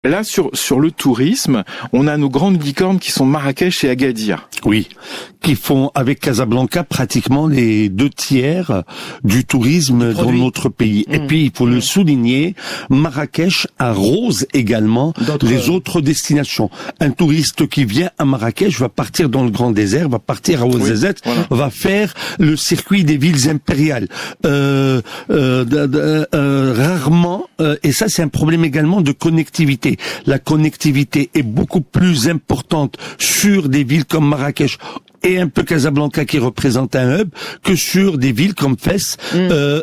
Là, sur le tourisme, on a nos grandes licornes qui sont Marrakech et Agadir. Oui, qui font avec Casablanca pratiquement les 2/3 du tourisme dans notre pays. Et puis, il faut le souligner, Marrakech arrose également les autres destinations. Un touriste qui vient à Marrakech va partir dans le Grand Désert, va partir à Ouarzazate, va faire le circuit des villes impériales. Rarement, et ça c'est un problème également de connectivité. La connectivité est beaucoup plus importante sur des villes comme Marrakech et un peu Casablanca qui représente un hub que sur des villes comme Fès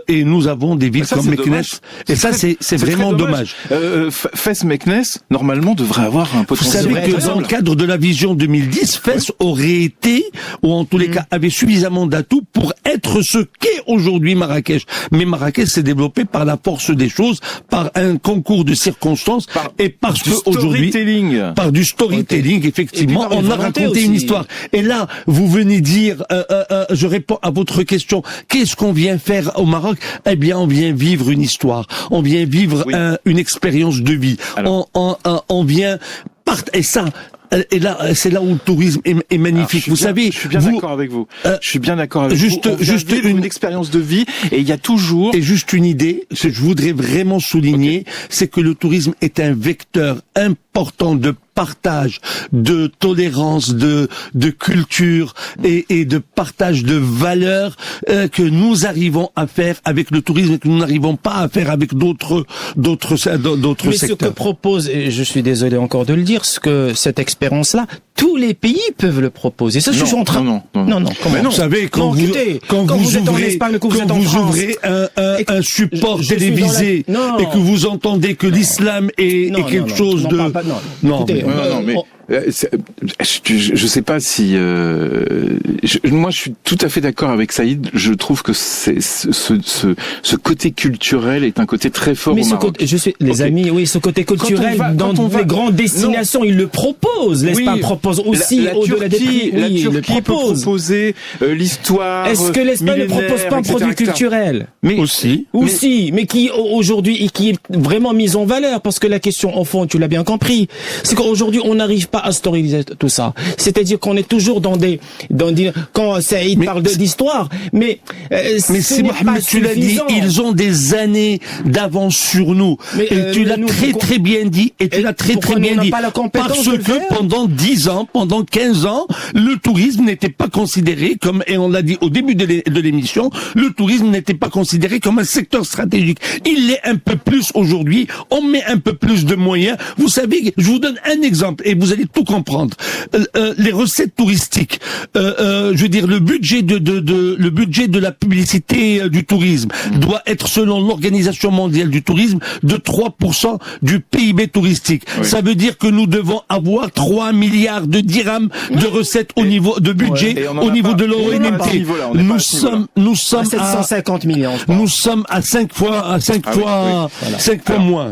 et nous avons des villes comme Meknès et ça c'est vraiment dommage. Fès Meknès normalement devrait avoir un potentiel. Vous savez que dans le cadre de la vision 2010, Fès aurait été ou en tous les cas avait suffisamment d'atouts pour être ce qu'est aujourd'hui Marrakech. Mais Marrakech s'est développé par la force des choses, par un concours de circonstances et parce que aujourd'hui par du storytelling effectivement on a raconté une histoire. Et là vous venez dire, je réponds à votre question, qu'est-ce qu'on vient faire au Maroc? Eh bien, on vient vivre une histoire, on vient vivre une expérience de vie, on vient et ça. Et là, c'est là où le tourisme est magnifique. Vous savez, je suis bien d'accord avec vous. Je suis bien d'accord avec vous. Juste une expérience de vie, et il y a toujours. Et juste une idée, ce que je voudrais vraiment souligner, c'est que le tourisme est un vecteur important de partage, de tolérance, de culture et de partage de valeurs que nous arrivons à faire avec le tourisme et que nous n'arrivons pas à faire avec d'autres secteurs. Mais ce que propose, et je suis désolé encore de le dire, ce que cette expérience-là, tous les pays peuvent le proposer. Ça, je suis en train. Non. Vous savez, quand vous ouvrez un support télévisé et que vous entendez que l'islam est quelque chose de je sais pas si moi je suis tout à fait d'accord avec Saïd. Je trouve que c'est ce côté culturel est un côté très fort au Maroc. Les amis, oui, ce côté culturel dans les grandes destinations, ils le proposent. L'Espagne propose aussi au-delà des prix. La Turquie peut proposer l'histoire. Est-ce que l'Espagne ne propose pas un produit culturel? Mais aussi, mais qui aujourd'hui qui est vraiment mis en valeur, parce que la question au fond, tu l'as bien compris, c'est qu'aujourd'hui on n'arrive pas à storyiser tout ça. C'est-à-dire qu'on est toujours dans des quand Saïd parle d'histoire, mais c'est Mohamed, tu l'as dit, ils ont des années d'avance sur nous. Et tu l'as très bien dit, et tu l'as très bien dit. Parce que pendant 10 ans, pendant 15 ans, le tourisme n'était pas considéré comme, et on l'a dit au début de l'émission, le tourisme n'était pas considéré comme un secteur stratégique. Il l'est un peu plus aujourd'hui, on met un peu plus de moyens. Vous savez, je vous donne un exemple, et vous allez tout comprendre. Les recettes touristiques, je veux dire, le budget de la publicité du tourisme doit être, selon l'Organisation mondiale du tourisme, de 3% du PIB touristique. Ça veue dire que nous devons avoir 3 milliards de dirhams de recettes au niveau de budget, au niveau de l'ONMT. Nous sommes à 750 millions. Nous sommes à 5 fois moins.